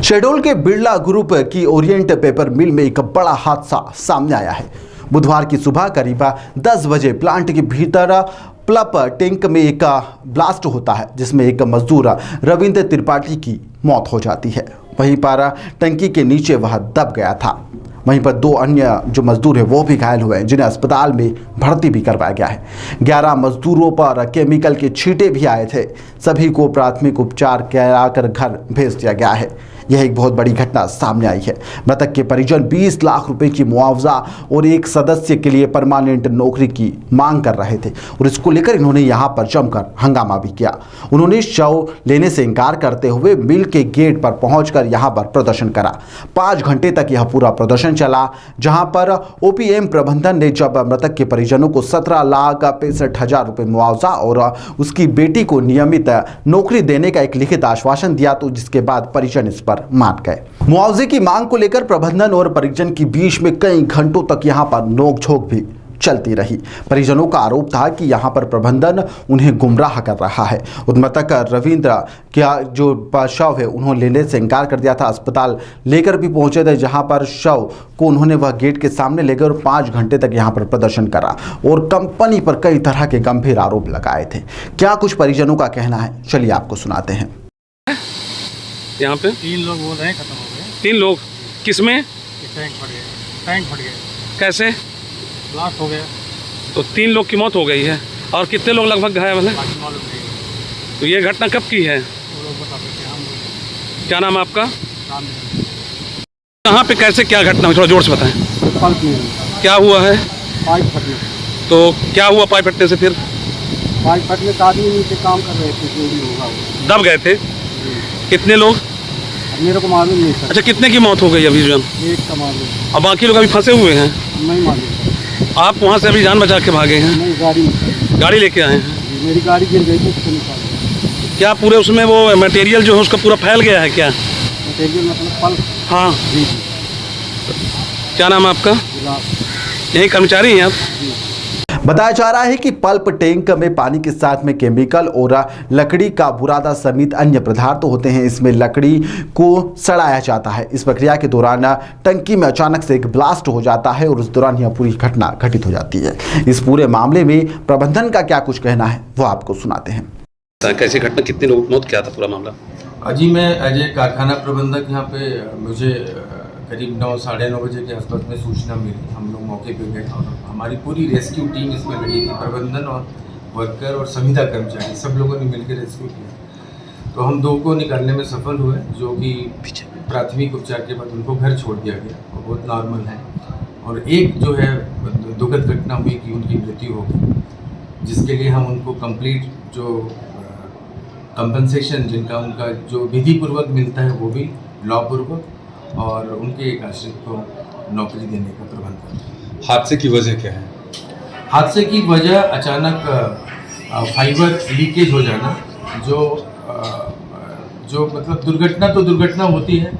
शहडोल के बिरला ग्रुप की Orient paper मिल में एक बड़ा हादसा सामने आया है। बुधवार की सुबह करीब 10 बजे प्लांट के भीतर पल्प टैंक में एक ब्लास्ट होता है, जिसमें एक मजदूर रविंद्र त्रिपाठी की मौत हो जाती है। वहीं पर टंकी के नीचे वह दब गया था। वहीं पर 2 अन्य जो मजदूर हैं वो भी घायल हुए हैं, जिन्हें अस्पताल में भर्ती भी करवाया गया है। 11 मजदूरों पर केमिकल के छींटे भी आए थे। सभी को प्राथमिक उपचार कराकर घर भेज दिया गया है। यह एक बहुत बड़ी घटना सामने आई है। मृतक के परिजन 20 लाख रुपए की मुआवजा और एक सदस्य के लिए परमानेंट नौकरी की मांग कर रहे थे और इसको लेकर इन्होंने यहां पर जमकर हंगामा भी किया। उन्होंने शव लेने से इनकार करते हुए मिल के गेट पर पहुंचकर यहां पर प्रदर्शन करा। 5 घंटे तक यह पूरा प्रदर्शन चला, जहां पर ओपीएम प्रबंधन ने जब मृतक के परिजनों को 17,65,000 रुपए मुआवजा और उसकी बेटी को नियमित नौकरी देने का एक लिखित आश्वासन दिया, तो जिसके बाद परिजन इस पर मान गए। मुआवजे की मांग को लेकर प्रबंधन और परिजन के बीच में कई घंटों तक यहां पर नोकझोंक भी चलती रही। परिजनों का आरोप था कि यहां पर प्रबंधन उन्हें गुमराह कर रहा है। मृतक रविंद्र का जो शव है उन्होंने लेने से इनकार कर दिया था। अस्पताल लेकर भी पहुंचे थे, जहां पर शव को उन्होंने वह गेट के सामने ले गए और 5 घंटे तक यहां पर प्रदर्शन करा और कंपनी पर कई तरह के गंभीर आरोप लगाए थे। क्या कुछ परिजनों का कहना है, चलिए आपको सुनाते हैं। यहाँ पे 3 लोग बोल रहे हैं खत्म हो गए। 3 लोग किसमें? टैंक फट गया। कैसे? ब्लास्ट हो गया तो 3 लोग की मौत हो गई है और कितने लोग लगभग घायल हैं? बाकी मालूम नहीं। तो ये घटना कब की है? वो लोग बता सकते हैं, हम लोग क्या नाम है आपका? काम नहीं। कहाँ पे कैसे क्या घटना हुई, थोड़ा जोर से बताएं। पल्प नहीं, क्या हुआ है? पाइप फटने। तो क्या हुआ पाइप फटने से? फिर पाइप फटने का आदमी नीचे काम कर रहे थे, जो भी होगा वो। दब गए थे? कितने लोग? अब मेरे को मालूम नहीं सर। अच्छा, कितने की मौत हो गई अभी? जन एक का मालूम, और बाकी लोग अभी फंसे हुए हैं? नहीं मालूम। आप वहाँ से अभी जान बचा के भागे हैं? नहीं, गाड़ी में गाड़ी लेके आए हैं? मेरी गाड़ी गिर गई थी, उसको निकाल। क्या पूरे उसमें वो मटेरियल जो है उसका पूरा फैल गया है क्या? मटेरियल मतलब पल्प? हाँ। जी। क्या नाम है आपका? गिलास। यही कर्मचारी हैं आप? बताया जा रहा है कि पल्प टैंक में पानी के साथ में केमिकल और लकड़ी का बुरादा समेत अन्य पदार्थ होते हैं। इसमें लकड़ी को सड़ाया जाता है। इस प्रक्रिया के दौरान टंकी में अचानक से एक ब्लास्ट हो जाता है और उस दौरान यह पूरी घटना घटित हो जाती है। इस पूरे मामले में प्रबंधन का क्या कुछ कहना है वो आपको सुनाते हैं। कैसी घटना, कितने लोगों की मौत, क्या था पूरा मामला? अजी मैं एज ए कारखाना प्रबंधक यहाँ पे मुझे करीब 9 साढ़े 9 बजे के आसपास में सूचना मिली। हम लोग मौके पे गए और हमारी पूरी रेस्क्यू टीम इसमें लगी थी। प्रबंधन और वर्कर और संविदा कर्मचारी सब लोगों ने मिलकर रेस्क्यू किया। तो हम 2 को निकालने में सफल हुए, जो कि प्राथमिक उपचार के बाद उनको घर छोड़ दिया गया और बहुत नॉर्मल है। और एक जो है दुखद घटना हुई कि उनकी मृत्यु हो गई, जिसके लिए हम उनको कंप्लीट जो कंपनसेशन जिनका उनका जो विधिपूर्वक मिलता है वो भी लॉ पूर्वक, और उनके एक आश्रित को नौकरी देने का प्रबंध करते हैं। हादसे की वजह क्या है? हादसे की वजह अचानक फाइबर लीकेज हो जाना, जो मतलब दुर्घटना होती है,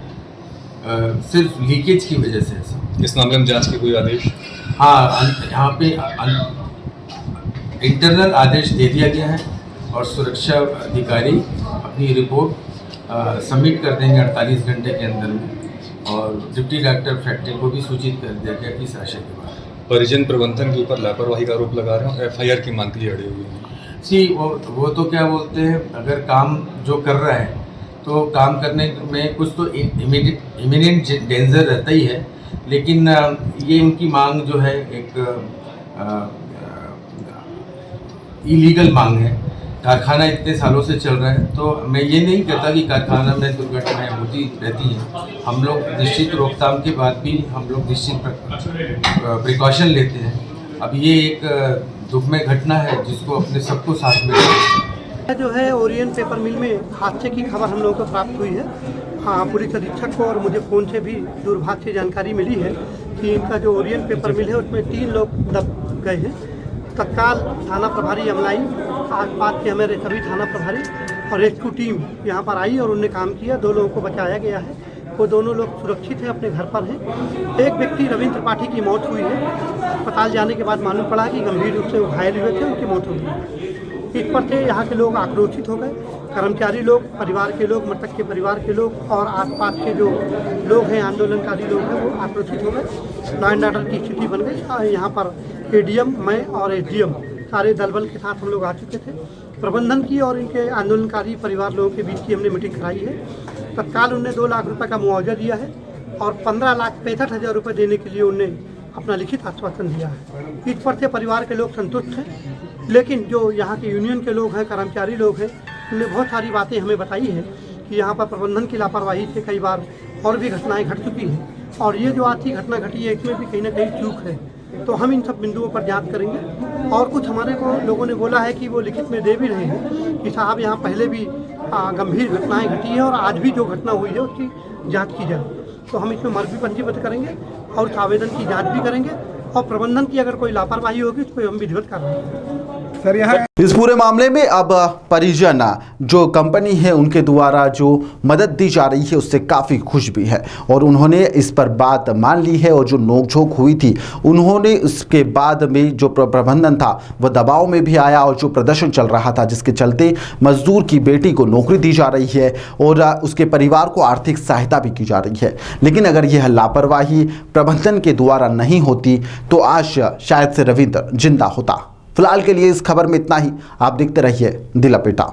सिर्फ लीकेज की वजह से ऐसा। इस मामले में जांच के कोई आदेश? हाँ, यहाँ पे इंटरनल आदेश दे दिया गया है और सुरक्षा अधिकारी अपनी रिपोर्ट सबमिट कर देंगे 48 घंटे के अंदर में, और डिप्टी डायरेक्टर फैक्ट्री को भी सूचित कर दिया गया इस आशय के बाद। परिजन प्रबंधन के ऊपर लापरवाही का आरोप लगा रहे हैं, FIR की मांग के लिए अड़े हुए हैं। सी वो तो क्या बोलते हैं, अगर काम जो कर रहा है तो काम करने में कुछ तो इमिनेंट डेंजर रहता ही है, लेकिन ये उनकी मांग जो है एक इलीगल मांग है। कारखाना इतने सालों से चल रहा है, तो मैं ये नहीं कहता कि कारखाना में दुर्घटनाएं होती रहती हैं। हम लोग निश्चित रोकथाम के बाद भी हम लोग निश्चित प्रिकॉशन लेते हैं। अब ये एक दुखमय घटना है जिसको अपने सबको साथ में जो है ओरिएंट पेपर मिल में हादसे की खबर हम लोगों को प्राप्त हुई है। हाँ, पुलिस अधीक्षक को और मुझे फ़ोन से भी दूरभाष से जानकारी मिली है कि इनका जो ओरिएंट पेपर मिल है उसमें 3 लोग दब गए हैं। तत्काल थाना प्रभारी अमलाई, आसपास के हमारे सभी थाना प्रभारी और रेस्क्यू टीम यहाँ पर आई और उनने काम किया। 2 लोगों को बचाया गया है। वो दोनों लोग सुरक्षित हैं, अपने घर पर हैं। एक व्यक्ति रविंद्र त्रिपाठी की मौत हुई है। अस्पताल जाने के बाद मालूम पड़ा कि गंभीर रूप से घायल हुए थे, उनकी मौत हो गई। इस पर से यहाँ के लोग आक्रोशित हो गए। कर्मचारी लोग, परिवार के लोग, मृतक के परिवार के लोग और आसपास के जो लोग हैं, आंदोलनकारी लोग हैं, वो आक्रोशित हो गए। लॉ एंड ऑर्डर की स्थिति बन गई। यहाँ पर एडीएम, मैं और एसडीएम सारे दल बल के साथ हम लोग आ चुके थे। प्रबंधन की और इनके आंदोलनकारी परिवार लोगों के बीच की हमने मीटिंग कराई है। तत्काल उन्हें 2 लाख रुपए का मुआवजा दिया है और 15,65,000 रुपये देने के लिए उन्हें अपना लिखित आश्वासन दिया है। इस पर से परिवार के लोग संतुष्ट हैं, लेकिन जो यहाँ के यूनियन के लोग हैं, कर्मचारी लोग हैं, उन्होंने बहुत सारी बातें हमें बताई है कि यहाँ पर प्रबंधन की लापरवाही से कई बार और भी घटनाएं घट चुकी हैं और ये जो आज की घटना घटी है इसमें भी कहीं ना कहीं चूक है। तो हम इन सब बिंदुओं पर जांच करेंगे और कुछ हमारे को लोगों ने बोला है कि वो लिखित में दे भी रहे हैं कि साहब यहाँ पहले भी गंभीर घटनाएं घटी हैं और आज भी जो घटना हुई है उसकी जांच की जाए। तो हम इसमें मर्ग भी पंजीबद्ध करेंगे और उस आवेदन की जांच भी करेंगे और प्रबंधन की अगर कोई लापरवाही होगी उसको हम विधिवत कार्रवाई करेंगे। सर यहाँ इस पूरे मामले में अब परिजन जो कंपनी है उनके द्वारा जो मदद दी जा रही है उससे काफ़ी खुश भी है और उन्होंने इस पर बात मान ली है और जो नोकझोंक हुई थी उन्होंने उसके बाद में जो प्रबंधन था वह दबाव में भी आया और जो प्रदर्शन चल रहा था जिसके चलते मजदूर की बेटी को नौकरी दी जा रही है और उसके परिवार को आर्थिक सहायता भी की जा रही है। लेकिन अगर यह लापरवाही प्रबंधन के द्वारा नहीं होती तो आज शायद से रविंद्र जिंदा होता। फिलहाल के लिए इस खबर में इतना ही। आप देखते रहिए दिल लपेटा।